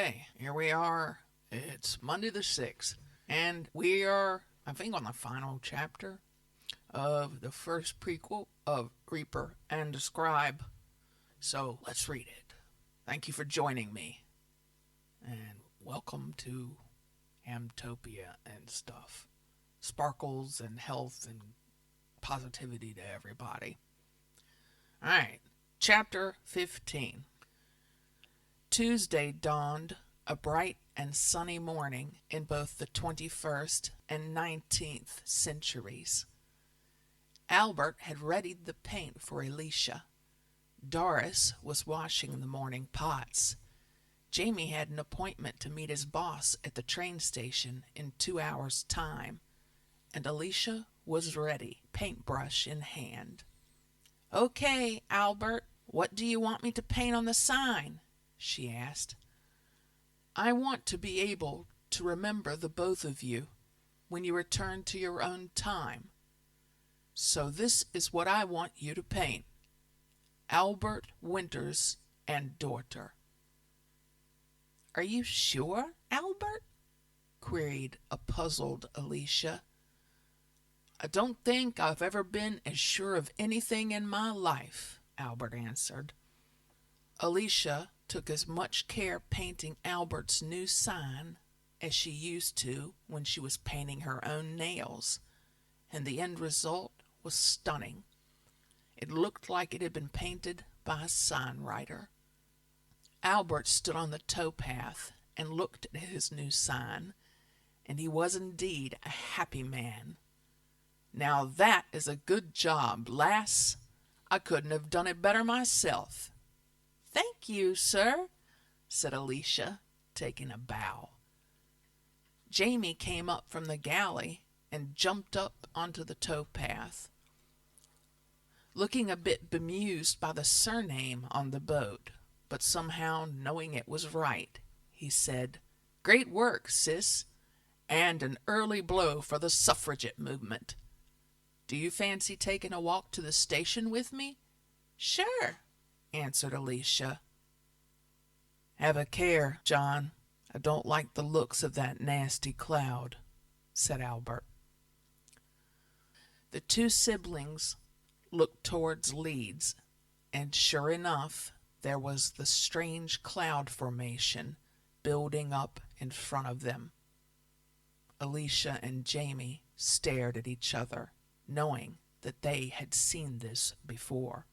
Okay, here we are. It's Monday the 6th, and we are, I think, on the final chapter of the first prequel of Reaper and the Scribe. So let's read it. Thank you for joining me, and welcome to Hamtopia and stuff. Sparkles and health and positivity to everybody. Alright, Chapter 15. Tuesday dawned, a bright and sunny morning in both the 21st and 19th centuries. Albert had readied the paint for Alicia. Doris was washing the morning pots. Jamie had an appointment to meet his boss at the train station in 2 hours' time, and Alicia was ready, paintbrush in hand. "Okay, Albert, what do you want me to paint on the sign?" she asked. "I want to be able to remember the both of you when you return to your own time. So this is what I want you to paint. Albert Winters and daughter." "Are you sure, Albert?" queried a puzzled Alicia. "I don't think I've ever been as sure of anything in my life," Albert answered. Alicia took as much care painting Albert's new sign as she used to when she was painting her own nails, and the end result was stunning. It looked like it had been painted by a sign writer. Albert stood on the towpath and looked at his new sign, and he was indeed a happy man. "Now that is a good job, lass. I couldn't have done it better myself." "Thank you, sir," said Alicia, taking a bow. Jamie came up from the galley and jumped up onto the towpath. Looking a bit bemused by the surname on the boat, but somehow knowing it was right, he said, "Great work, sis, and an early blow for the suffragette movement. Do you fancy taking a walk to the station with me?" "Sure," answered Alicia. "Have a care, John. I don't like the looks of that nasty cloud," said Albert. The two siblings looked towards Leeds, and sure enough, there was the strange cloud formation building up in front of them. Alicia and Jamie stared at each other, knowing that they had seen this before.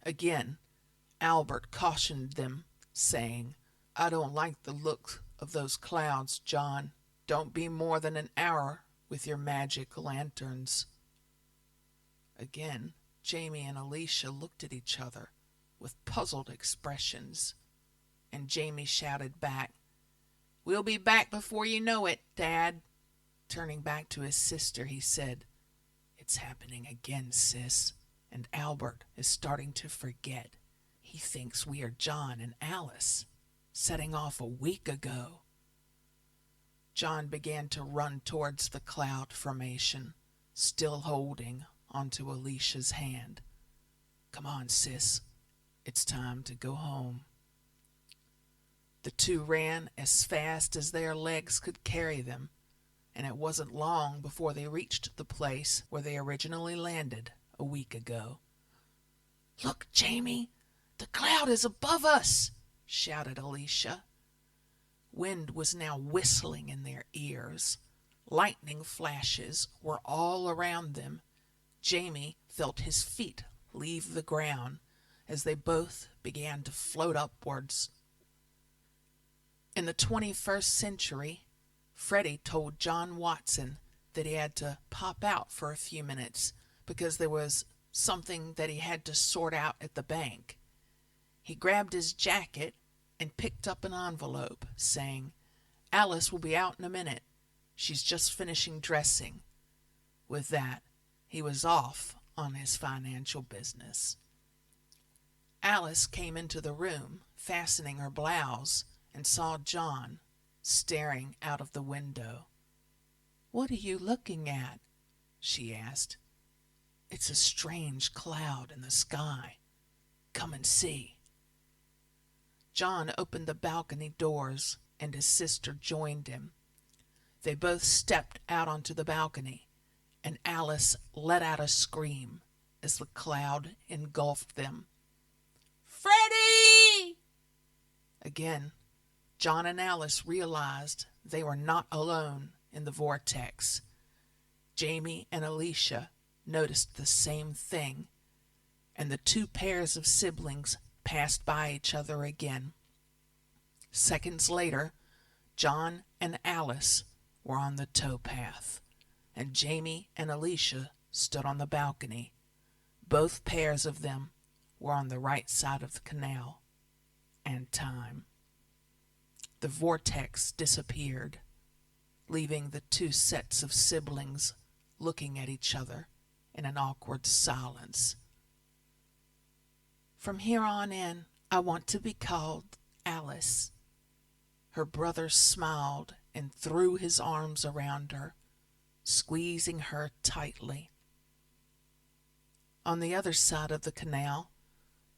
Again, Albert cautioned them, saying, "I don't like the look of those clouds, John. Don't be more than an hour with your magic lanterns." Again, Jamie and Alicia looked at each other with puzzled expressions, and Jamie shouted back, "We'll be back before you know it, Dad." Turning back to his sister, he said, "It's happening again, sis, and Albert is starting to forget. He thinks we are John and Alice, setting off a week ago." John began to run towards the cloud formation, still holding onto Alicia's hand. "Come on, sis. It's time to go home." The two ran as fast as their legs could carry them, and it wasn't long before they reached the place where they originally landed a week ago. "Look, Jamie, the cloud is above us," shouted Alicia. Wind was now whistling in their ears. Lightning flashes were all around them. Jamie felt his feet leave the ground as they both began to float upwards. In the 21st century, Freddie told John Watson that he had to pop out for a few minutes because there was something that he had to sort out at the bank. He grabbed his jacket and picked up an envelope, saying, "Alice will be out in a minute. She's just finishing dressing." With that, he was off on his financial business. Alice came into the room, fastening her blouse, and saw John staring out of the window. "What are you looking at?" she asked. "It's a strange cloud in the sky. Come and see." John opened the balcony doors, and his sister joined him. They both stepped out onto the balcony, and Alice let out a scream as the cloud engulfed them. "Freddie!" Again, John and Alice realized they were not alone in the vortex. Jamie and Alicia noticed the same thing, and the two pairs of siblings passed by each other again. Seconds later, John and Alice were on the towpath, and Jamie and Alicia stood on the balcony. Both pairs of them were on the right side of the canal, and time. The vortex disappeared, leaving the two sets of siblings looking at each other in an awkward silence. "From here on in, I want to be called Alice." Her brother smiled and threw his arms around her, squeezing her tightly. On the other side of the canal,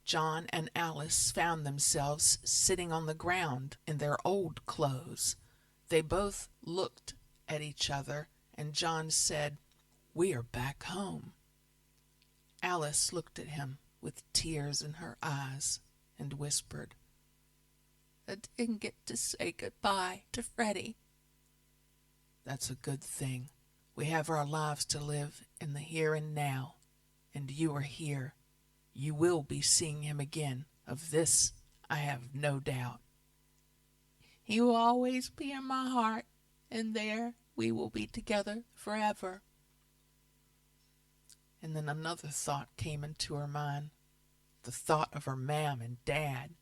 John and Alice found themselves sitting on the ground in their old clothes. They both looked at each other, and John said, "We are back home." Alice looked at him with tears in her eyes and whispered, "I didn't get to say goodbye to Freddie." "That's a good thing. We have our lives to live in the here and now, and you are here. You will be seeing him again. Of this I have no doubt." "He will always be in my heart, and there we will be together forever." And then another thought came into her mind, the thought of her Mam and Dad.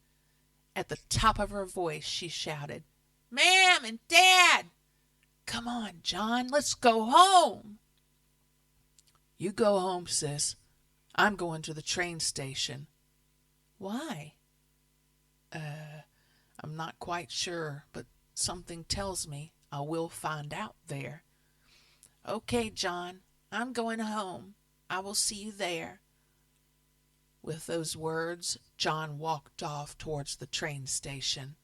At the top of her voice, she shouted, "Mam and Dad! Come on, John, let's go home." "You go home, sis. I'm going to the train station." "Why?" I'm not quite sure, but something tells me I will find out there." "Okay, John, I'm going home. I will see you there." With those words, John walked off towards the train station,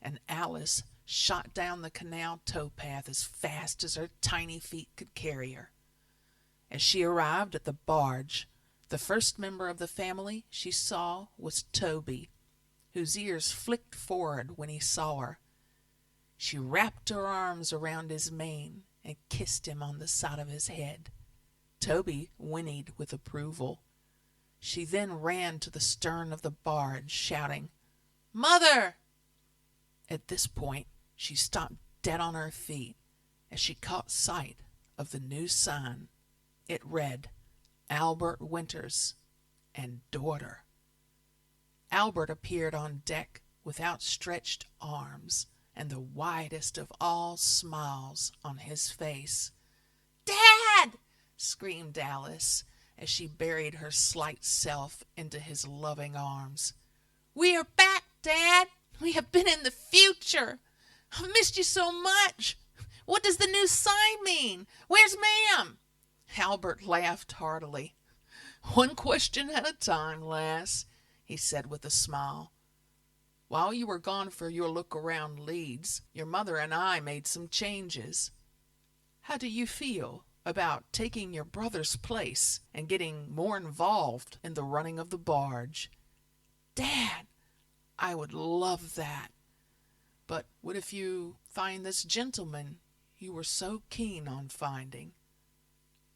and Alice shot down the canal towpath as fast as her tiny feet could carry her. As she arrived at the barge, the first member of the family she saw was Toby, whose ears flicked forward when he saw her. She wrapped her arms around his mane and kissed him on the side of his head. Toby whinnied with approval. She then ran to the stern of the barge, shouting, "Mother!" At this point, she stopped dead on her feet as she caught sight of the new sign. It read, "Albert Winters and daughter." Albert appeared on deck with outstretched arms and the widest of all smiles on his face. "Dad!" screamed Alice as she buried her slight self into his loving arms. "We are back, Dad! We have been in the future! I've missed you so much! What does the new sign mean? Where's Mam?" Albert laughed heartily. "One question at a time, lass," he said with a smile. "While you were gone for your look around Leeds, your mother and I made some changes. How do you feel about taking your brother's place and getting more involved in the running of the barge?" "Dad, I would love that. But what if you find this gentleman you were so keen on finding?"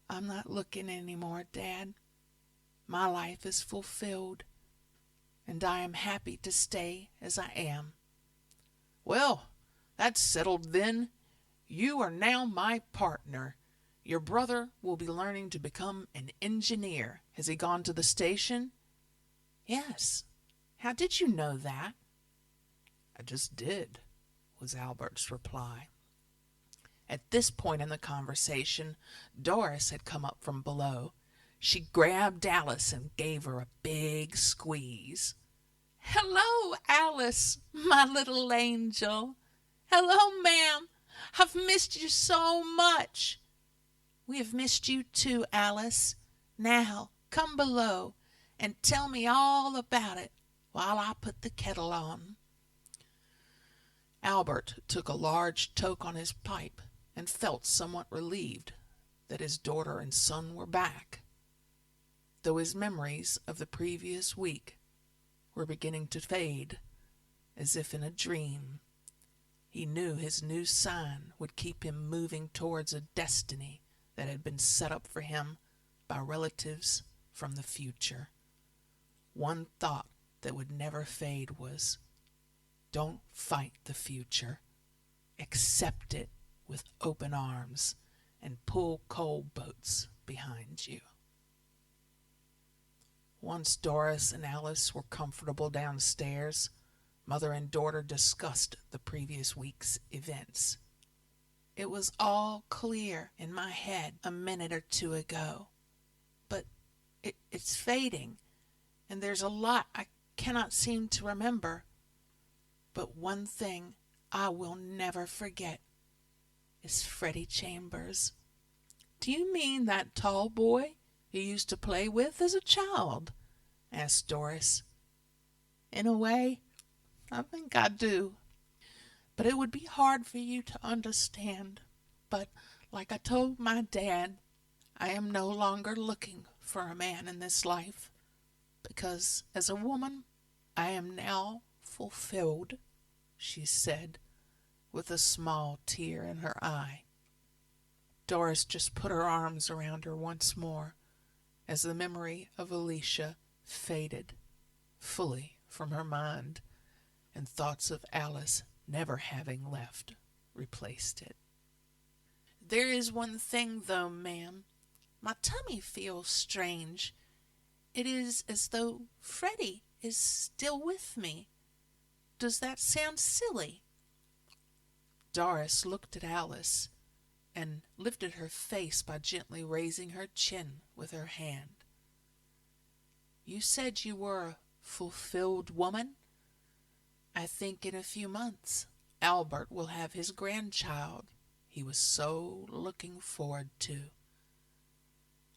"I'm not looking anymore, Dad. My life is fulfilled, and I am happy to stay as I am." "Well, that's settled then. You are now my partner. Your brother will be learning to become an engineer. Has he gone to the station?" "Yes. How did you know that?" "I just did," was Albert's reply. At this point in the conversation, Doris had come up from below. She grabbed Alice and gave her a big squeeze. "Hello, Alice, my little angel. Hello, Mam. I've missed you so much." "We have missed you too, Alice. Now, come below and tell me all about it while I put the kettle on." Albert took a large toke on his pipe and felt somewhat relieved that his daughter and son were back, though his memories of the previous week were beginning to fade as if in a dream. He knew his new sign would keep him moving towards a destiny that had been set up for him by relatives from the future. One thought that would never fade was, don't fight the future. Accept it with open arms and pull coal boats behind you. Once Doris and Alice were comfortable downstairs, mother and daughter discussed the previous week's events. It was all clear in my head a minute or two ago, but it's fading, and there's a lot I cannot seem to remember. But one thing I will never forget is Freddie Chambers. Do you mean that tall boy you used to play with as a child? Asked Doris. In a way, I think I do. But it would be hard for you to understand. But like I told my dad, I am no longer looking for a man in this life, because as a woman, I am now fulfilled, she said, with a small tear in her eye. Doris just put her arms around her once more as the memory of Alicia faded fully from her mind, and thoughts of Alice never having left replaced it. There is one thing, though, ma'am. My tummy feels strange. It is as though Freddie is still with me. Does that sound silly? Doris looked at Alice and lifted her face by gently raising her chin with her hand. You said you were a fulfilled woman? I think in a few months Albert will have his grandchild he was so looking forward to.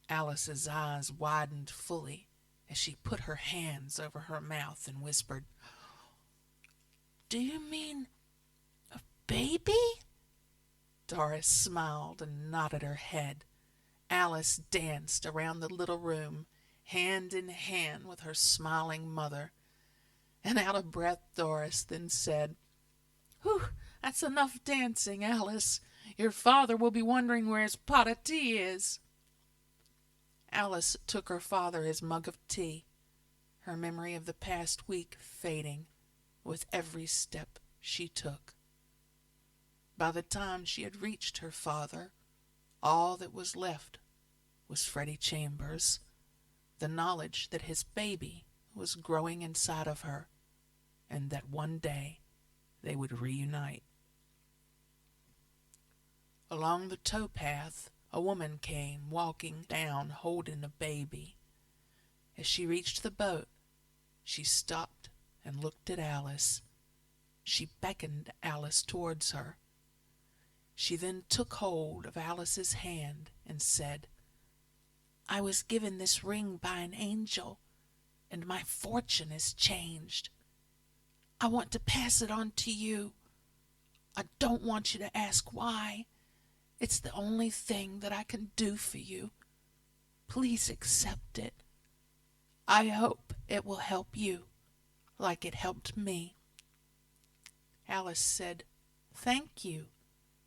Alice's eyes widened fully as she put her hands over her mouth and whispered, Do you mean a baby? Doris smiled and nodded her head. Alice danced around the little room, hand in hand with her smiling mother. And out of breath, Doris then said, Whew, that's enough dancing, Alice. Your father will be wondering where his pot of tea is. Alice took her father his mug of tea, her memory of the past week fading with every step she took. By the time she had reached her father, all that was left was Freddie Chambers, the knowledge that his baby was growing inside of her, and that one day they would reunite. Along the towpath, a woman came walking down holding a baby. As she reached the boat, she stopped and looked at Alice. She beckoned Alice towards her. She then took hold of Alice's hand and said, I was given this ring by an angel, and my fortune is changed. I want to pass it on to you. I don't want you to ask why. It's the only thing that I can do for you. Please accept it. I hope it will help you like it helped me. Alice said, Thank you,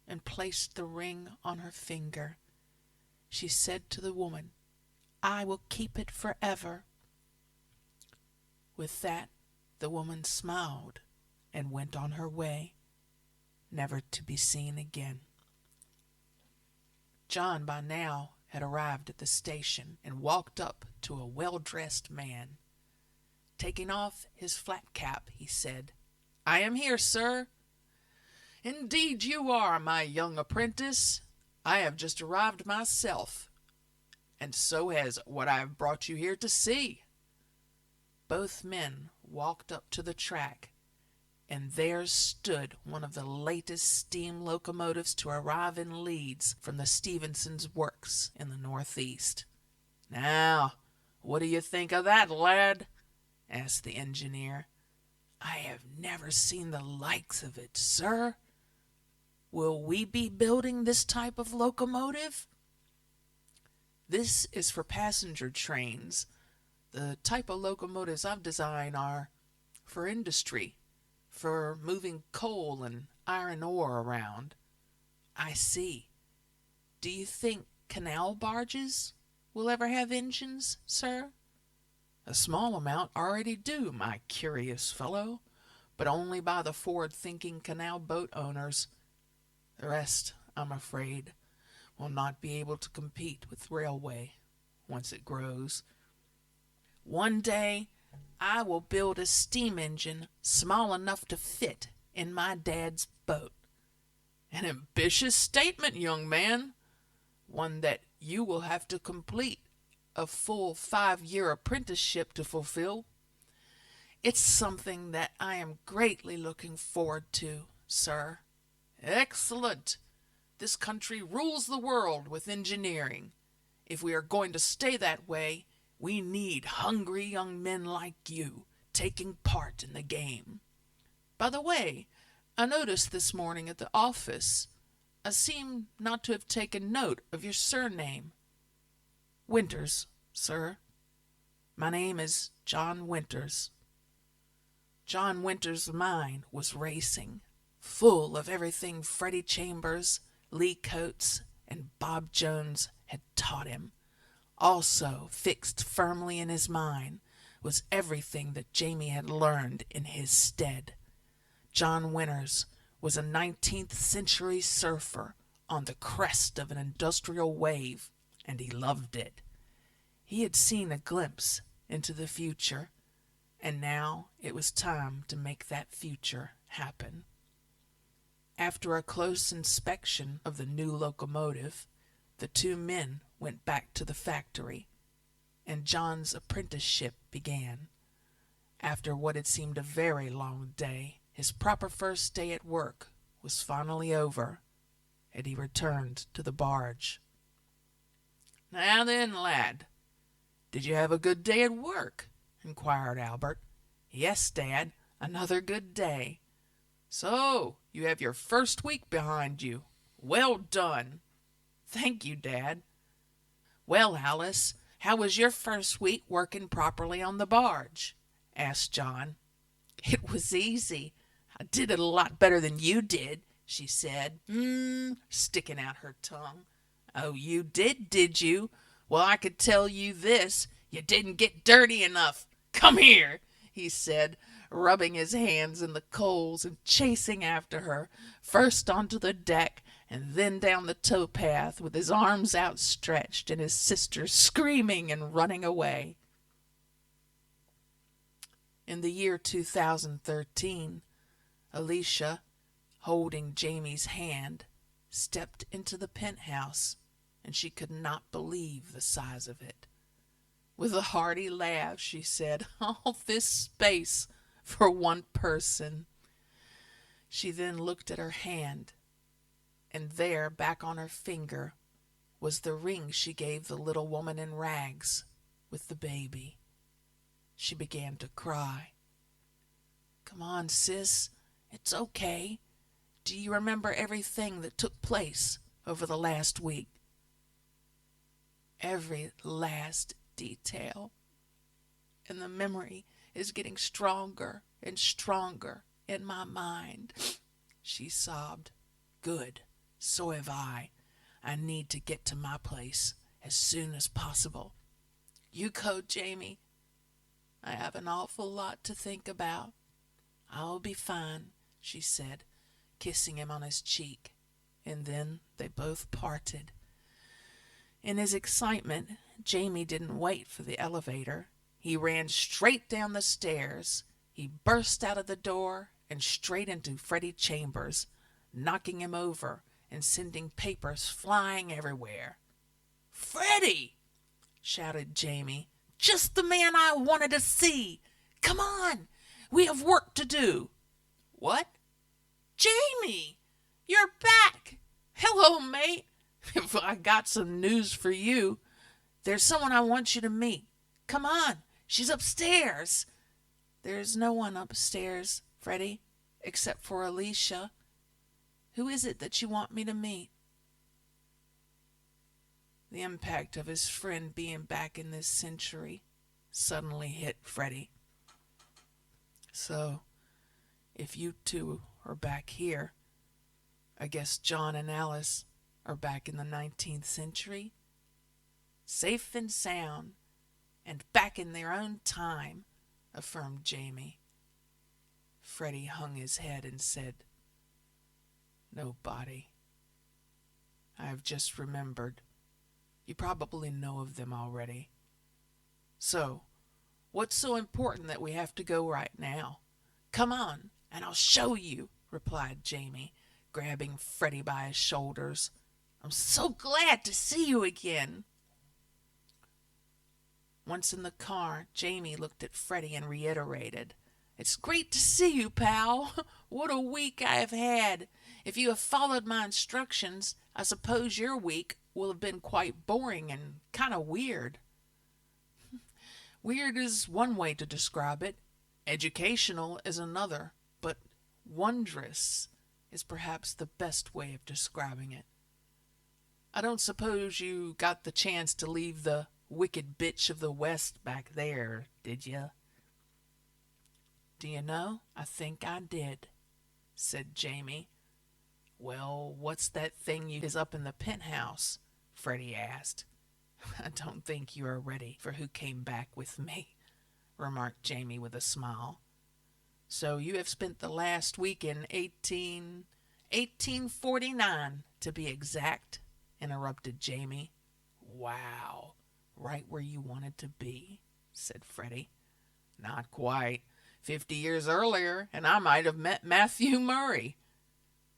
and placed the ring on her finger. She said to the woman, I will keep it forever. With that, the woman smiled and went on her way, never to be seen again. John by now had arrived at the station and walked up to a well-dressed man. Taking off his flat cap, he said, I am here, sir. Indeed you are, my young apprentice. I have just arrived myself, and so has what I have brought you here to see. Both men walked up to the track, and there stood one of the latest steam locomotives to arrive in Leeds from the Stephenson's works in the northeast. Now, what do you think of that, lad? Asked the engineer. I have never seen the likes of it, sir. Will we be building this type of locomotive? This is for passenger trains. The type of locomotives I've designed are for industry, for moving coal and iron ore around. I see. Do you think canal barges will ever have engines, sir? A small amount already do, my curious fellow, but only by the forward-thinking canal boat owners. The rest, I'm afraid, will not be able to compete with railway once it grows. One day, I will build a steam engine small enough to fit in my dad's boat. An ambitious statement, young man. One that you will have to complete a full 5-year apprenticeship to fulfill. It's something that I am greatly looking forward to, sir. Excellent. This country rules the world with engineering. If we are going to stay that way, we need hungry young men like you taking part in the game. By the way, I noticed this morning at the office, I seem not to have taken note of your surname. Winters, sir. My name is John Winters. John Winters' mind was racing, full of everything Freddie Chambers, Lee Coates, and Bob Jones had taught him. Also fixed firmly in his mind was everything that Jamie had learned in his stead. John Winters was a 19th century surfer on the crest of an industrial wave, and he loved it. He had seen a glimpse into the future, and now it was time to make that future happen. After a close inspection of the new locomotive, the two men went back to the factory, and John's apprenticeship began. After what had seemed a very long day, his proper first day at work was finally over, and he returned to the barge. "Now then, lad, did you have a good day at work?" inquired Albert. "Yes, Dad, another good day." "So, you have your first week behind you. Well done." "Thank you, Dad." "Well, Alice, how was your first week working properly on the barge?" asked John. "It was easy. I did it a lot better than you did," she said, sticking out her tongue. "Oh, you did you? Well, I could tell you this. You didn't get dirty enough. Come here," he said, rubbing his hands in the coals and chasing after her, first onto the deck and then down the towpath with his arms outstretched and his sister screaming and running away. In the year 2013, Alicia, holding Jamie's hand, stepped into the penthouse, and she could not believe the size of it. With a hearty laugh, she said, "All this space for one person." She then looked at her hand, and there, back on her finger, was the ring she gave the little woman in rags with the baby. She began to cry. "Come on, sis. It's okay. Do you remember everything that took place over the last week?" "Every last detail. And the memory is getting stronger and stronger in my mind," she sobbed. "Good. So have I. I need to get to my place as soon as possible." "You go, Jamie. I have an awful lot to think about. I'll be fine," she said, kissing him on his cheek, and then they both parted. In his excitement, Jamie didn't wait for the elevator. He ran straight down the stairs. He burst out of the door and straight into Freddie Chambers, knocking him over and sending papers flying everywhere. "Freddie!" shouted Jamie. "Just the man I wanted to see! Come on! We have work to do!" "What? Jamie! You're back! Hello, mate! I got some news for you. There's someone I want you to meet. Come on, she's upstairs." There's no one upstairs, Freddie, except for Alicia. Who is it that you want me to meet? The impact of his friend being back in this century suddenly hit Freddie. So, if you two are back here, I guess John and Alice are back in the 19th century? Safe and sound, and back in their own time, affirmed Jamie. Freddie hung his head and said, "Nobody. I have just remembered. You probably know of them already. So, what's so important that we have to go right now? Come on, and I'll show you," replied Jamie, grabbing Freddie by his shoulders. "I'm so glad to see you again." Once in the car, Jamie looked at Freddie and reiterated, "It's great to see you, pal. What a week I have had. If you have followed my instructions, I suppose your week will have been quite boring and kind of weird." Weird is one way to describe it. Educational is another, but wondrous is perhaps the best way of describing it. I don't suppose you got the chance to leave the wicked bitch of the West back there, did you? "Do you know, I think I did," said Jamie. "Well, what's that thing is up in the penthouse?" Freddie asked. "I don't think you are ready for who came back with me," remarked Jamie with a smile. "So you have spent the last week in 1849, to be exact," interrupted Jamie. "Wow, right where you wanted to be," said Freddie. "Not quite. 50 years earlier, and I might have met Matthew Murray.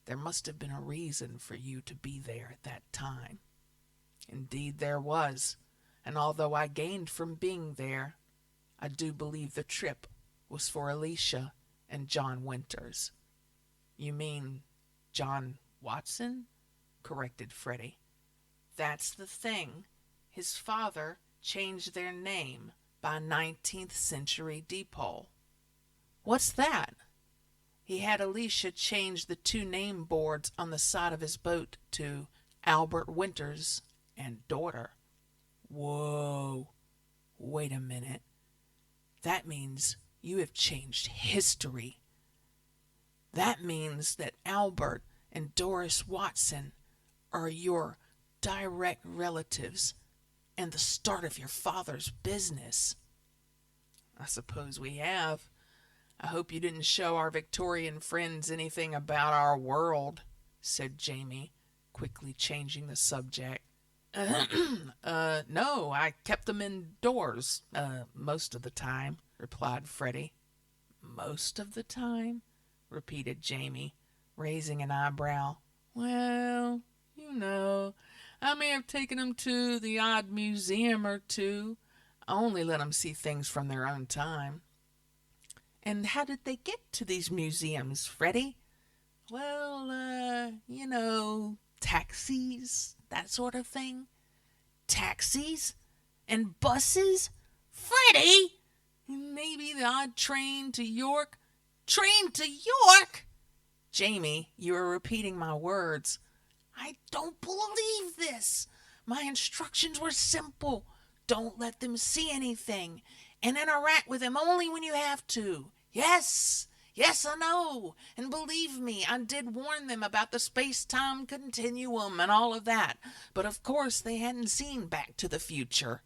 There must have been a reason for you to be there at that time." "Indeed there was, and although I gained from being there, I do believe the trip was for Alicia and John Winters." "You mean John Watson?" corrected Freddie. "That's the thing. His father changed their name by 19th century depot." "What's that?" "He had Alicia change the 2 name boards on the side of his boat to Albert Winters and daughter." "Whoa, wait a minute. That means you have changed history. That means that Albert and Doris Watson are your direct relatives and the start of your father's business." "I suppose we have. I hope you didn't show our Victorian friends anything about our world," said Jamie, quickly changing the subject. No, I kept them indoors, most of the time," replied Freddie. "Most of the time?" repeated Jamie, raising an eyebrow. "Well, you know, I may have taken them to the odd museum or two. I only let them see things from their own time." "And how did they get to these museums, Freddie?" "Well, taxis, that sort of thing." "Taxis? And buses? Freddie! Maybe the odd train to York." "Train to York?" "Jamie, you are repeating my words." "I don't believe this. My instructions were simple. Don't let them see anything, and interact with them only when you have to. Yes, I know. And believe me, I did warn them about the space-time continuum and all of that. But of course they hadn't seen Back to the Future.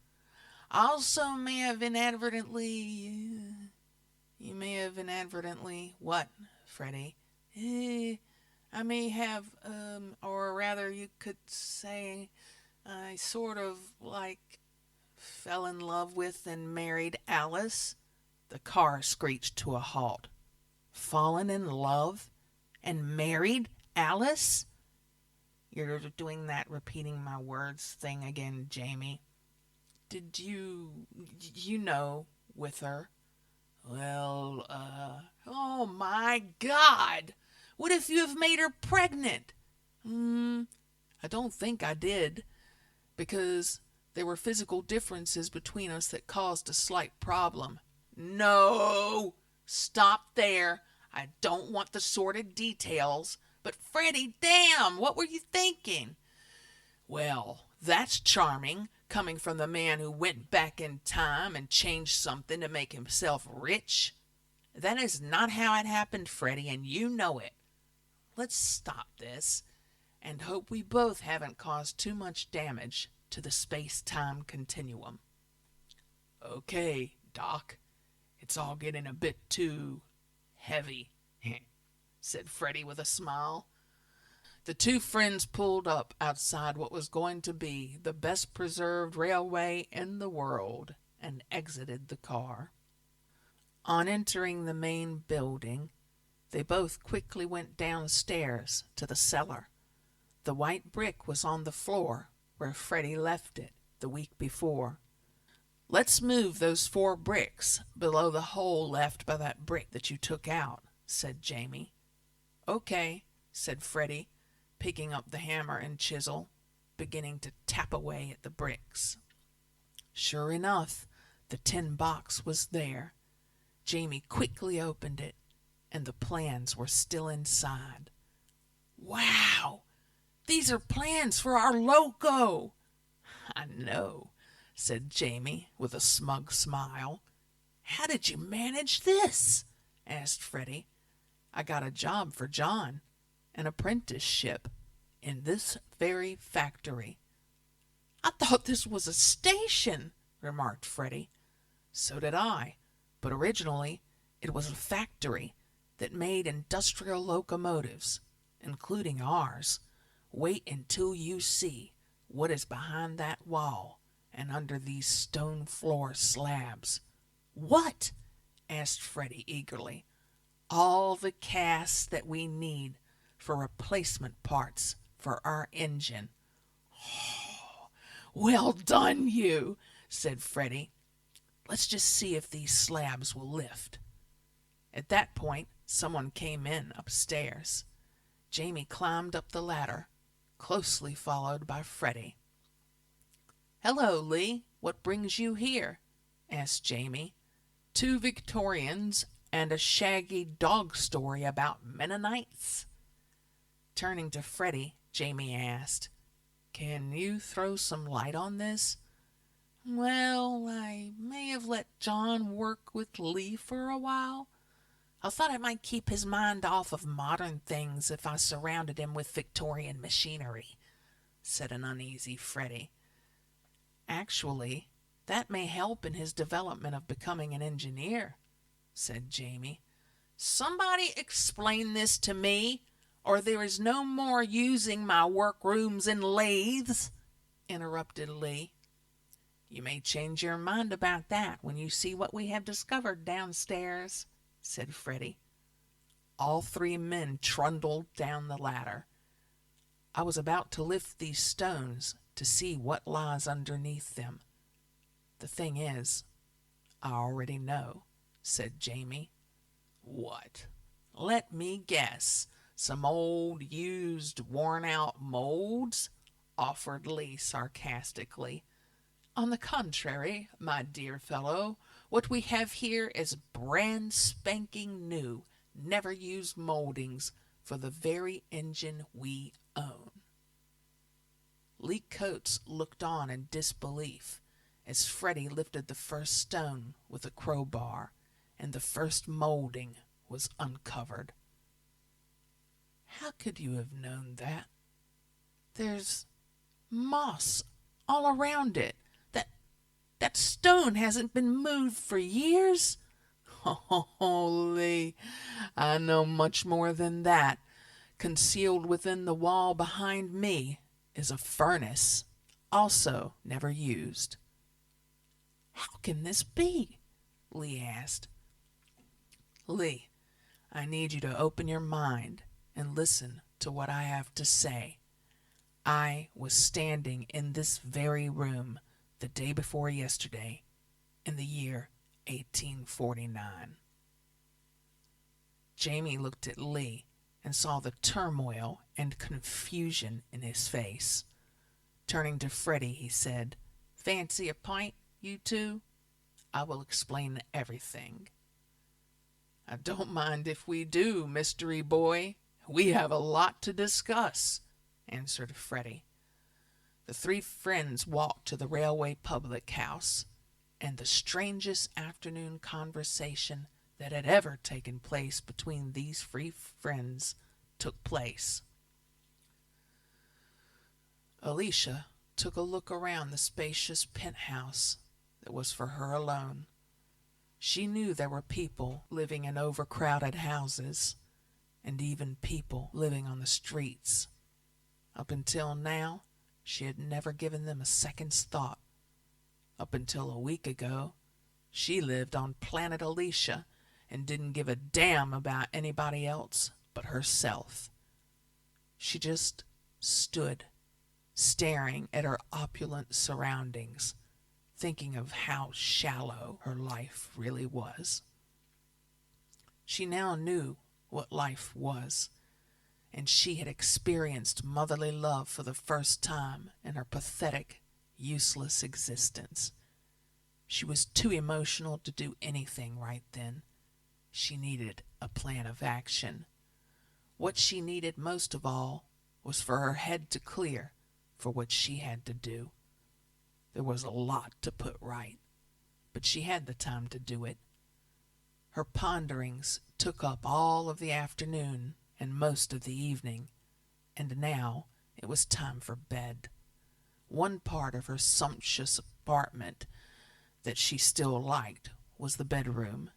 Also may have inadvertently... You may have inadvertently... What, Freddie? I may have, or rather you could say, I sort of fell in love with and married Alice." The car screeched to a halt. "Fallen in love and married Alice?" "You're doing that repeating my words thing again, Jamie. Did you know, with her?" "Well, oh my God! What if you have made her pregnant?" I don't think I did, because there were physical differences between us that caused a slight problem." "No, Stop there. I don't want the sordid details. But Freddie, damn, what were you thinking? Well, that's charming, coming from the man who went back in time and changed something to make himself rich. That is not how it happened, Freddie, and you know it. Let's stop this and hope we both haven't caused too much damage to the space-time continuum. Okay, Doc. It's all getting a bit too heavy, said Freddie with a smile. The two friends pulled up outside what was going to be the best preserved railway in the world and exited the car. On entering the main building, they both quickly went downstairs to the cellar. The white brick was on the floor where Freddie left it the week before. Let's move those 4 bricks below the hole left by that brick that you took out, said Jamie. Okay, said Freddie, picking up the hammer and chisel, beginning to tap away at the bricks. Sure enough, the tin box was there. Jamie quickly opened it, and the plans were still inside. Wow! These are plans for our loco! I know, said Jamie with a smug smile. How did you manage this? Asked Freddie. I got a job for John, an apprenticeship, in this very factory. I thought this was a station, remarked Freddie. So did I, but originally it was a factory that made industrial locomotives, including ours. Wait until you see what is behind that wall and under these stone floor slabs. What? Asked Freddie eagerly. All the casts that we need for replacement parts for our engine. Oh, well done, you, said Freddie. Let's just see if these slabs will lift. At that point, someone came in upstairs. Jamie climbed up the ladder, closely followed by Freddie. Hello, Lee. What brings you here? Asked Jamie. 2 Victorians and a shaggy dog story about Mennonites? Turning to Freddie, Jamie asked, Can you throw some light on this? Well, I may have let John work with Lee for a while. I thought it might keep his mind off of modern things if I surrounded him with Victorian machinery, said an uneasy Freddie. Actually, that may help in his development of becoming an engineer, said Jamie. Somebody explain this to me, or there is no more using my workrooms and lathes, interrupted Lee. You may change your mind about that when you see what we have discovered downstairs, said Freddie. All 3 men trundled down the ladder. I was about to lift these stones to see what lies underneath them. The thing is, I already know, said Jamie. What? Let me guess. Some old, used, worn-out molds? Offered Lee sarcastically. On the contrary, my dear fellow, what we have here is brand spanking new, never used moldings for the very engine we own. Lee Coates looked on in disbelief as Freddie lifted the first stone with a crowbar and the first molding was uncovered. How could you have known that? There's moss all around it. That stone hasn't been moved for years. Holy, I know much more than that. Concealed within the wall behind me is a furnace, also never used. How can this be? Lee asked. Lee, I need you to open your mind and listen to what I have to say. I was standing in this very room the day before yesterday, in the year 1849. Jamie looked at Lee and saw the turmoil and confusion in his face. Turning to Freddie, he said, Fancy a pint, you two? I will explain everything. I don't mind if we do, mystery boy. We have a lot to discuss, answered Freddie. The three friends walked to the railway public house, and the strangest afternoon conversation that had ever taken place between these three friends took place. Alicia took a look around the spacious penthouse that was for her alone. She knew there were people living in overcrowded houses, and even people living on the streets. Up until now, she had never given them a second's thought. Up until a week ago, she lived on planet Alicia and didn't give a damn about anybody else but herself. She just stood, staring at her opulent surroundings, thinking of how shallow her life really was. She now knew what life was, and she had experienced motherly love for the first time in her pathetic, useless existence. She was too emotional to do anything right then. She needed a plan of action. What she needed most of all was for her head to clear for what she had to do. There was a lot to put right, but she had the time to do it. Her ponderings took up all of the afternoon and most of the evening, and now it was time for bed. One part of her sumptuous apartment that she still liked was the bedroom.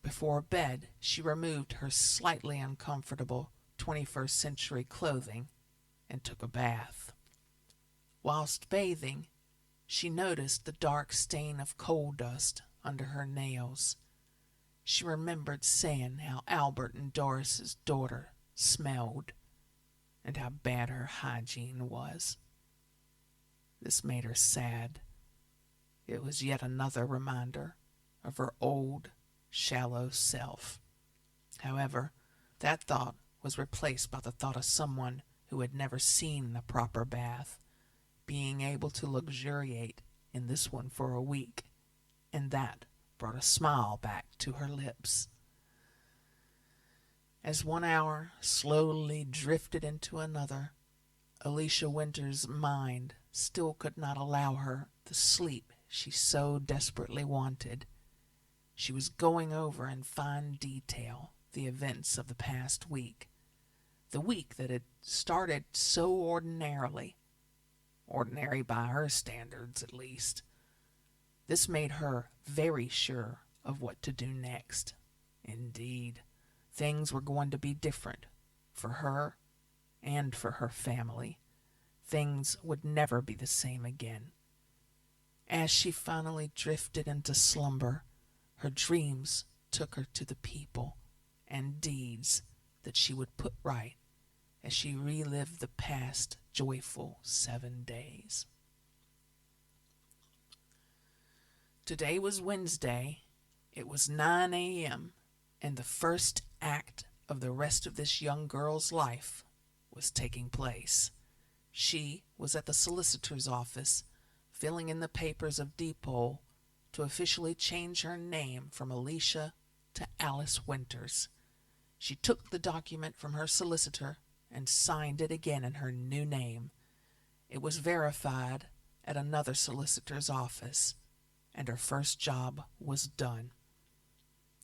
Before bed, she removed her slightly uncomfortable 21st century clothing and took a bath. Whilst bathing, she noticed the dark stain of coal dust under her nails. She remembered saying how Albert and Doris's daughter smelled and how bad her hygiene was. This made her sad. It was yet another reminder of her old, shallow self. However, that thought was replaced by the thought of someone who had never seen a proper bath, being able to luxuriate in this one for a week, and that brought a smile back to her lips. As 1 hour slowly drifted into another, Alicia Winter's mind still could not allow her the sleep she so desperately wanted. She was going over in fine detail the events of the past week, the week that had started so ordinary by her standards at least. This made her very sure of what to do next. Indeed, things were going to be different for her and for her family. Things would never be the same again. As she finally drifted into slumber, her dreams took her to the people and deeds that she would put right as she relived the past joyful 7 days. Today was Wednesday. It was 9 a.m., and the first act of the rest of this young girl's life was taking place. She was at the solicitor's office, filling in the papers of depot to officially change her name from Alicia to Alice Winters. She took the document from her solicitor and signed it again in her new name. It was verified at another solicitor's office, and her first job was done.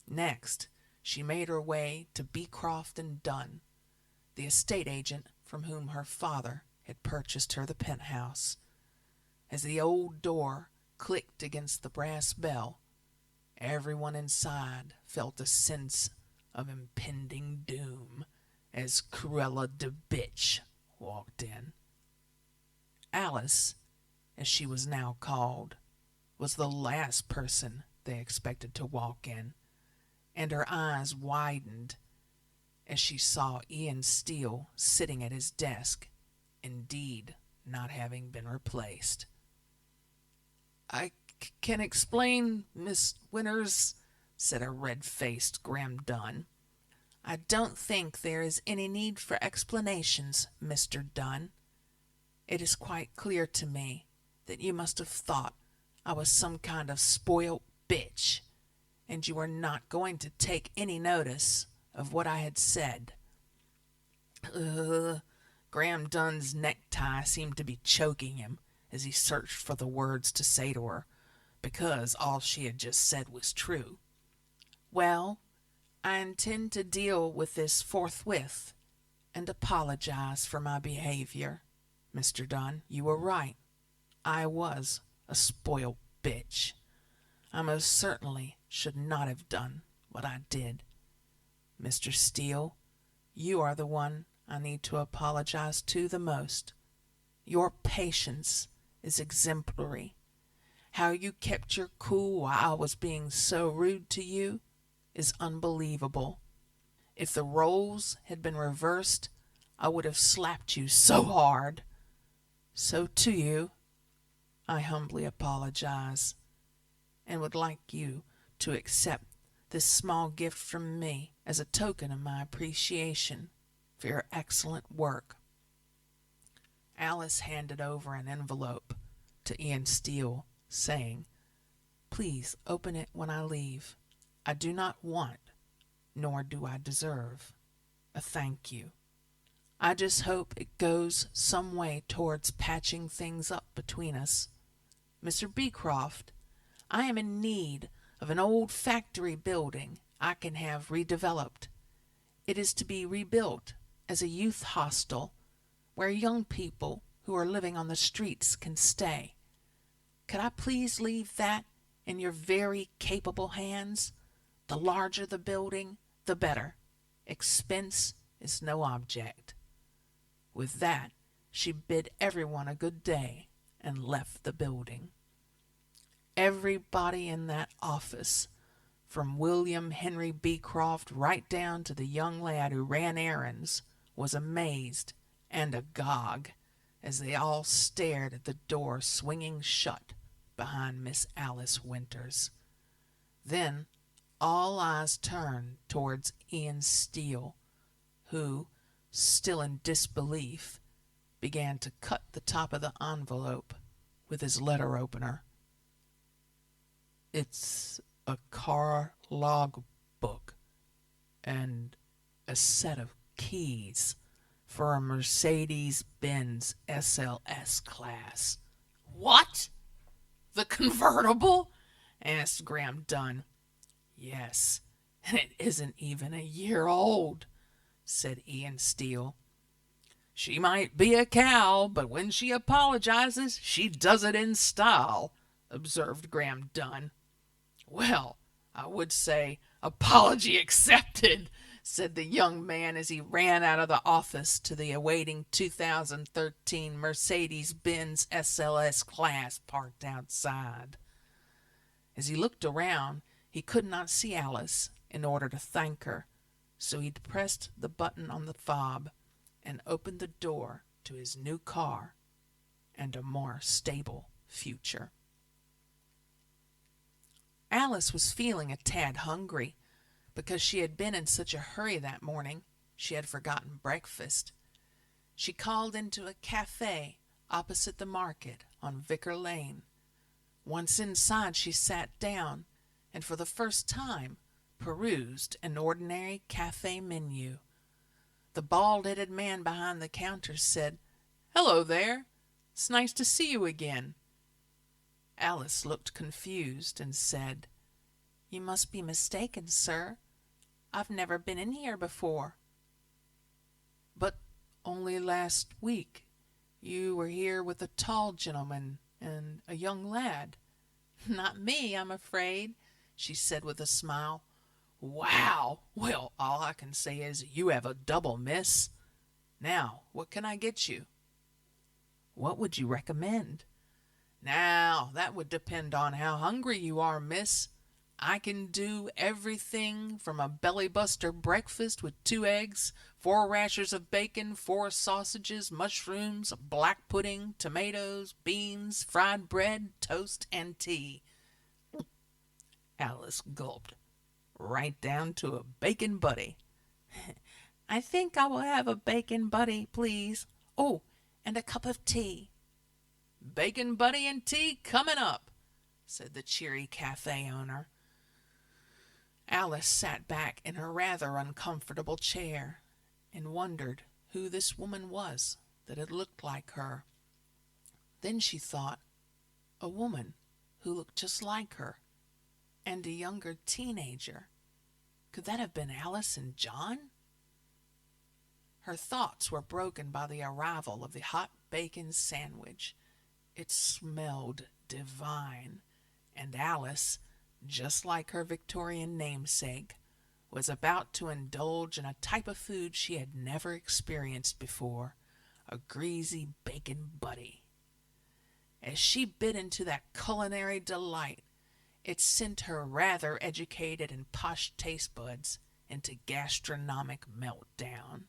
Next, she made her way to Beecroft and Dunn, the estate agent from whom her father had purchased her the penthouse. As the old door clicked against the brass bell, everyone inside felt a sense of impending doom as Cruella de Bitch walked in. Alice, as she was now called, was the last person they expected to walk in, and her eyes widened as she saw Ian Steele sitting at his desk, indeed not having been replaced. "I can explain, Miss Winters," said a red-faced Graham Dunn. "I don't think there is any need for explanations, Mr. Dunn. It is quite clear to me that you must have thought I was some kind of spoilt bitch, and you were not going to take any notice of what I had said. Graham Dunn's necktie seemed to be choking him as he searched for the words to say to her, because all she had just said was true. Well, I intend to deal with this forthwith and apologize for my behavior. Mr. Dunn, you were right. I was a spoiled bitch. I most certainly should not have done what I did. Mr. Steele, you are the one I need to apologize to the most. Your patience is exemplary. How you kept your cool while I was being so rude to you is unbelievable. If the roles had been reversed, I would have slapped you so hard. So to you, I humbly apologize, and would like you to accept this small gift from me as a token of my appreciation for your excellent work. Alice handed over an envelope to Ian Steele, saying, Please open it when I leave. I do not want, nor do I deserve, a thank you. I just hope it goes some way towards patching things up between us. Mr. Beecroft, I am in need of an old factory building I can have redeveloped. It is to be rebuilt as a youth hostel where young people who are living on the streets can stay. Could I please leave that in your very capable hands? The larger the building, the better. Expense is no object. With that, she bid everyone a good day and left the building. Everybody in that office, from William Henry Beecroft right down to the young lad who ran errands, was amazed and agog as they all stared at the door swinging shut behind Miss Alice Winters. Then all eyes turned towards Ian Steele, who, still in disbelief, began to cut the top of the envelope with his letter opener. It's a car log book and a set of keys for a Mercedes-Benz SLS class. What? The convertible? Asked Graham Dunn. Yes, and it isn't even a year old, said Ian Steele. She might be a cow, but when she apologizes, she does it in style, observed Graham Dunn. Well, I would say apology accepted, said the young man as he ran out of the office to the awaiting 2013 Mercedes-Benz SLS class parked outside. As he looked around, he could not see Alice in order to thank her, so he pressed the button on the fob and opened the door to his new car and a more stable future. Alice was feeling a tad hungry because she had been in such a hurry that morning she had forgotten breakfast. She called into a cafe opposite the market on Vicar Lane. Once inside, she sat down and for the first time perused an ordinary cafe menu. The bald-headed man behind the counter said, "Hello there. It's nice to see you again." Alice looked confused and said, "You must be mistaken, sir. I've never been in here before." "But only last week you were here with a tall gentleman and a young lad." "Not me, I'm afraid," she said with a smile. "Wow! Well, all I can say is you have a double, miss. Now, what can I get you?" "What would you recommend?" "Now, that would depend on how hungry you are, miss. I can do everything from a belly-buster breakfast with 2 eggs, 4 rashers of bacon, 4 sausages, mushrooms, black pudding, tomatoes, beans, fried bread, toast, and tea." Alice gulped. "Right down to a bacon buddy." "I think I will have a bacon buddy, please. Oh, and a cup of tea." "Bacon buddy and tea coming up," said the cheery cafe owner. Alice sat back in her rather uncomfortable chair and wondered who this woman was that had looked like her. Then she thought, a woman who looked just like her, and a younger teenager. Could that have been Alice and John? Her thoughts were broken by the arrival of the hot bacon sandwich. It smelled divine, and Alice, just like her Victorian namesake, was about to indulge in a type of food she had never experienced before, a greasy bacon buddy. As she bit into that culinary delight, it sent her rather educated and posh taste buds into gastronomic meltdown.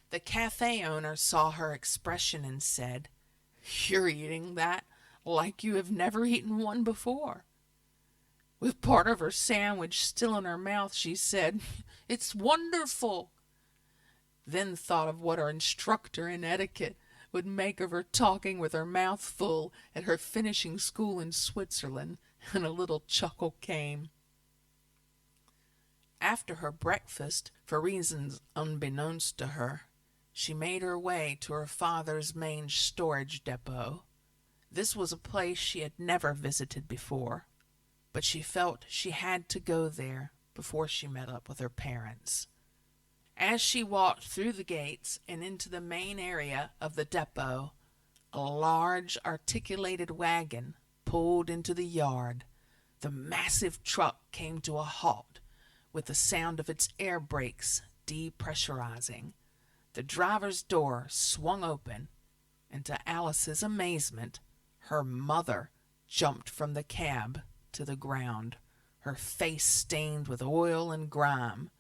The cafe owner saw her expression and said, "You're eating that like you have never eaten one before." With part of her sandwich still in her mouth, she said, "It's wonderful." Then thought of what her instructor in etiquette would make of her talking with her mouth full at her finishing school in Switzerland, and a little chuckle came. After her breakfast, for reasons unbeknownst to her, she made her way to her father's main storage depot. This was a place she had never visited before, but she felt she had to go there before she met up with her parents. As she walked through the gates and into the main area of the depot, a large articulated wagon pulled into the yard. The massive truck came to a halt with the sound of its air brakes depressurizing. The driver's door swung open, and to Alice's amazement, her mother jumped from the cab to the ground, her face stained with oil and grime.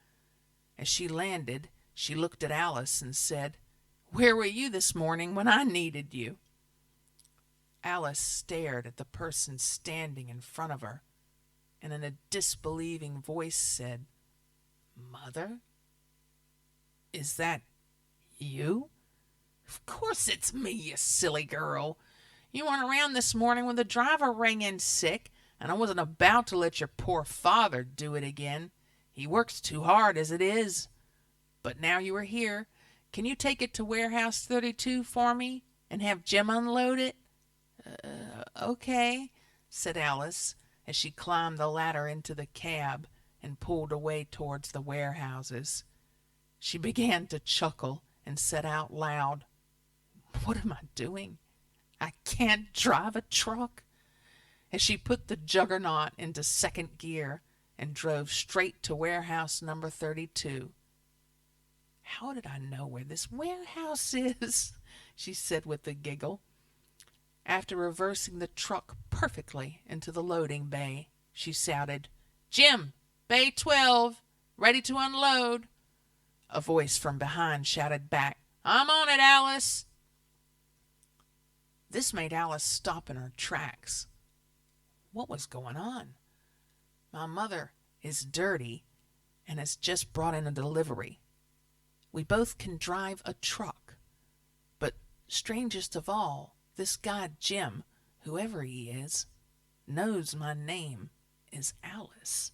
As she landed, she looked at Alice and said, "Where were you this morning when I needed you?" Alice stared at the person standing in front of her, and in a disbelieving voice said, "Mother? Is that you?" "Of course it's me, you silly girl. You weren't around this morning when the driver rang in sick, and I wasn't about to let your poor father do it again. He works too hard as it is. But now you are here, can you take it to Warehouse 32 for me and have Jim unload it?" Okay," said Alice as she climbed the ladder into the cab and pulled away towards the warehouses. She began to chuckle and said out loud, "What am I doing? I can't drive a truck," as she put the juggernaut into second gear and drove straight to warehouse number 32. "How did I know where this warehouse is?" she said with a giggle. After reversing the truck perfectly into the loading bay, she shouted, "Jim, Bay 12, ready to unload." A voice from behind shouted back, "I'm on it, Alice." This made Alice stop in her tracks. What was going on? "My mother is dirty and has just brought in a delivery. We both can drive a truck. But strangest of all, this guy Jim, whoever he is, knows my name is Alice."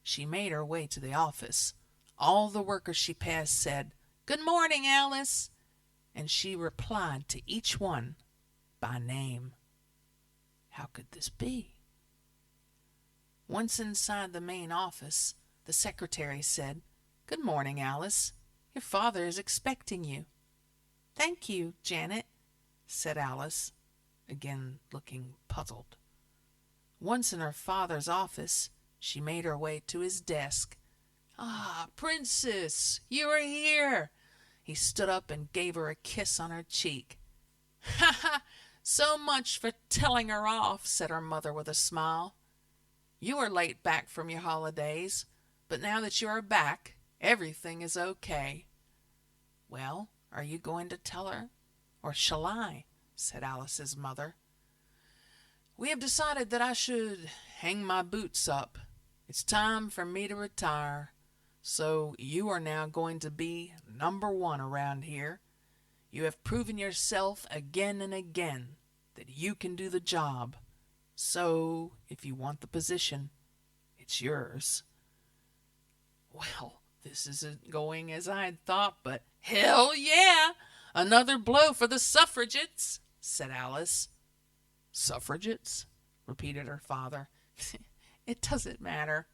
She made her way to the office. All the workers she passed said, "Good morning, Alice," and she replied to each one by name. How could this be? Once inside the main office, the secretary said, "Good morning, Alice. Your father is expecting you." "Thank you, Janet," said Alice, again looking puzzled. Once in her father's office, she made her way to his desk. "Ah, Princess, you are here." He stood up and gave her a kiss on her cheek. "Ha ha! So much for telling her off," said her mother with a smile. "You are late back from your holidays, but now that you are back, everything is okay." "Well, are you going to tell her, or shall I?" said Alice's mother. "We have decided that I should hang my boots up. It's time for me to retire. So you are now going to be number one around here. You have proven yourself again and again that you can do the job. So if you want the position, it's yours." Well, this isn't going as I had thought, but hell yeah! Another blow for the suffragettes, said Alice. Suffragettes? Repeated her father. It doesn't matter.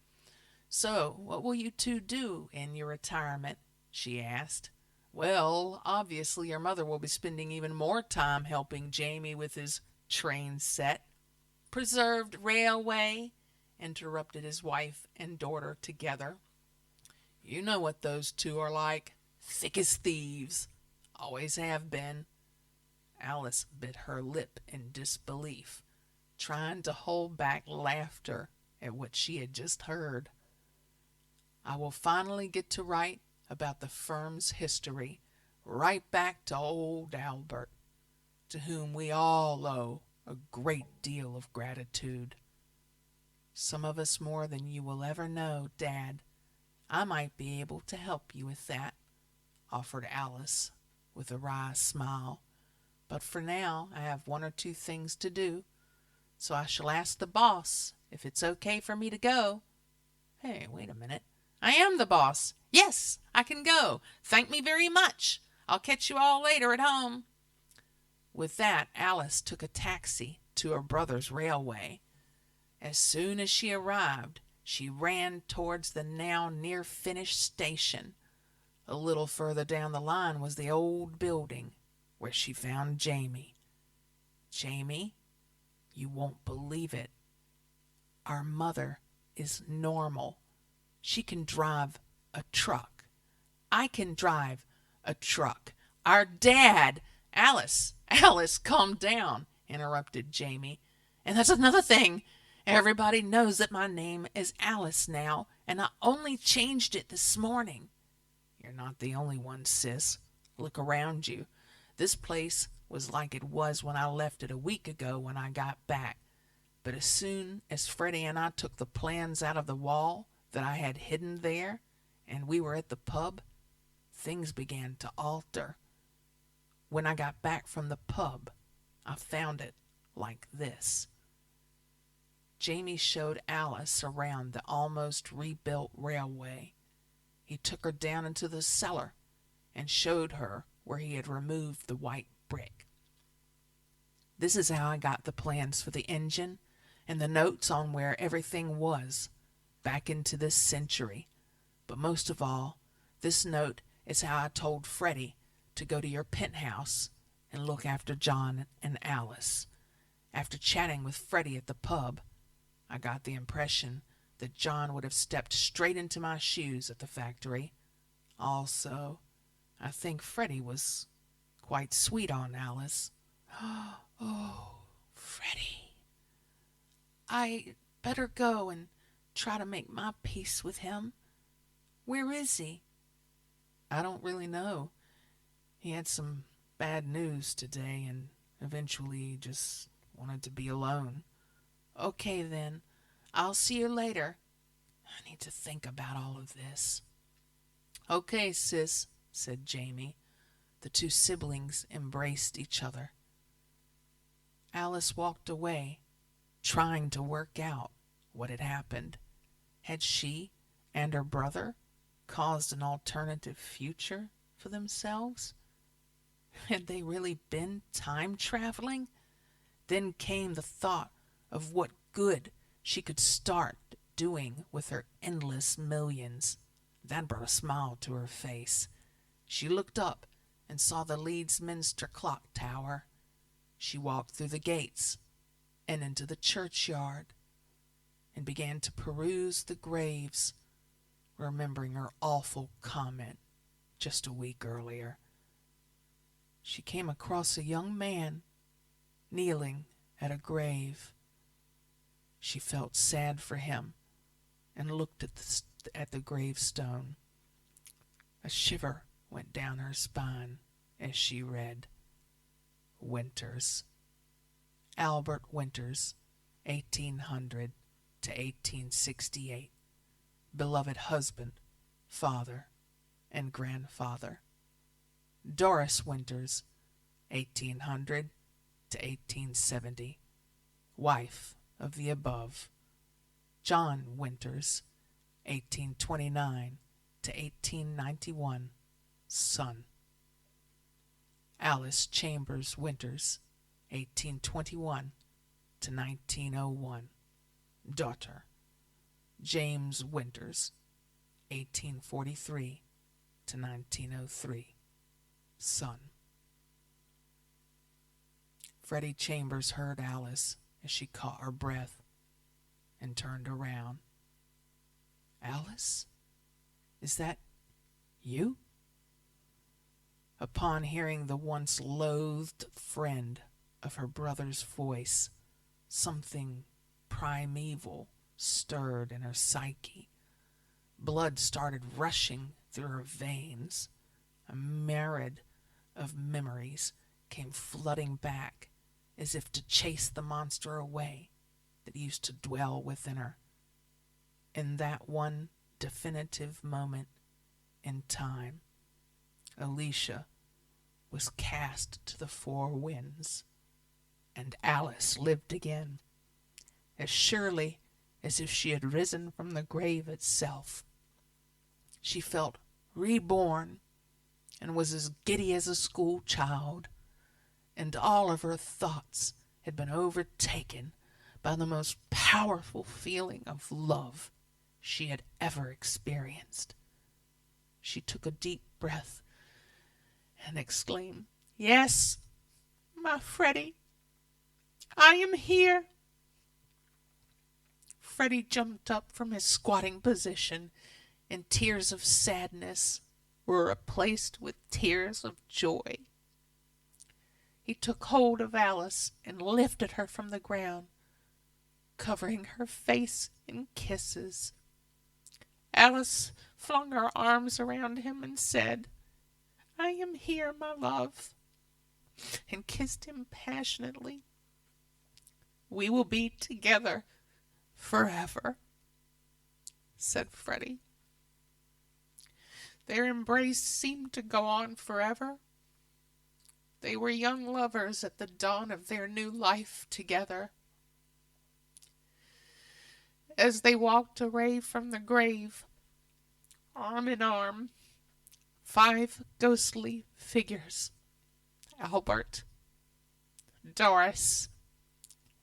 So, what will you two do in your retirement? She asked. Well, obviously your mother will be spending even more time helping Jamie with his train set. Preserved railway, interrupted his wife and daughter together. You know what those two are like. Thick as thieves. Always have been. Alice bit her lip in disbelief, trying to hold back laughter at what she had just heard. I will finally get to write about the firm's history, right back to old Albert, to whom we all owe a great deal of gratitude. Some of us more than you will ever know, Dad. I might be able to help you with that, offered Alice with a wry smile. But for now, I have one or two things to do, so I shall ask the boss if it's okay for me to go. Hey, wait a minute. I am the boss. Yes, I can go. Thank me very much. I'll catch you all later at home. With that, Alice took a taxi to her brother's railway. As soon as she arrived, she ran towards the now near-finished station. A little further down the line was the old building, where she found Jamie. Jamie, you won't believe it. Our mother is normal. She can drive a truck. I can drive a truck. Our dad... Alice, calm down, interrupted Jamie. And that's another thing. Everybody knows that my name is Alice now, and I only changed it this morning. You're not the only one, sis. Look around you. This place was like it was when I left it a week ago when I got back. But as soon as Freddie and I took the plans out of the wall that I had hidden there, and we were at the pub, things began to alter. When I got back from the pub, I found it like this. Jamie showed Alice around the almost rebuilt railway. He took her down into the cellar and showed her where he had removed the white brick. This is how I got the plans for the engine and the notes on where everything was back into this century. But most of all, this note is how I told Freddie to go to your penthouse and look after John and Alice. After chatting with Freddie at the pub, I got the impression that John would have stepped straight into my shoes at the factory. Also, I think Freddie was quite sweet on Alice. Oh, Freddie. I better go and try to make my peace with him. Where is he? I don't really know. He had some bad news today and eventually just wanted to be alone. Okay, then. I'll see you later. I need to think about all of this. Okay, sis, said Jamie. The two siblings embraced each other. Alice walked away, trying to work out what had happened. Had she and her brother caused an alternative future for themselves? Had they really been time traveling? Then came the thought of what good she could start doing with her endless millions. That brought a smile to her face. She looked up and saw the Leedsminster clock tower. She walked through the gates and into the churchyard and began to peruse the graves, remembering her awful comment just a week earlier. She came across a young man kneeling at a grave. She felt sad for him and looked at the gravestone. A shiver went down her spine as she read, Winters. Albert Winters, 1800 to 1868. Beloved husband, father, and grandfather. Doris Winters, 1800 to 1870. Wife of the above. John Winters, 1829 to 1891, son. Alice Chambers Winters, 1821 to 1901, daughter. James Winters, 1843 to 1903, son. Freddie Chambers heard Alice as she caught her breath and turned around. Alice? Is that you? Upon hearing the once loathed friend of her brother's voice, something primeval stirred in her psyche. Blood started rushing through her veins. A myriad of memories came flooding back as if to chase the monster away that used to dwell within her. In that one definitive moment in time, Alicia was cast to the four winds, and Alice lived again, as surely as if she had risen from the grave itself. She felt reborn and was as giddy as a school child, and all of her thoughts had been overtaken by the most powerful feeling of love she had ever experienced. She took a deep breath and exclaimed, "Yes, my Freddie, I am here." Freddie jumped up from his squatting position, and tears of sadness were replaced with tears of joy. He took hold of Alice and lifted her from the ground, covering her face in kisses. Alice flung her arms around him and said, "I am here, my love," and kissed him passionately. "We will be together forever," said Freddie. Their embrace seemed to go on forever. They were young lovers at the dawn of their new life together. As they walked away from the grave, arm in arm, 5 ghostly figures: Albert, Doris,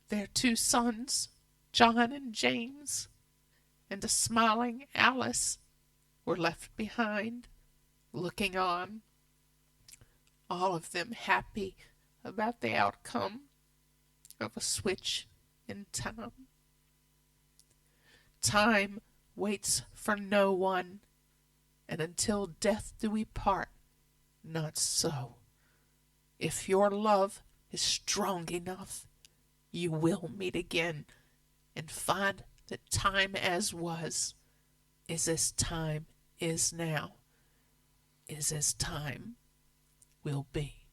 their 2 sons, John and James, and a smiling Alice, were left behind, looking on, all of them happy about the outcome of a switch in time. Time waits for no one, and until death do we part, not so. If your love is strong enough, you will meet again and find that time as was is as time is now, is as time will be.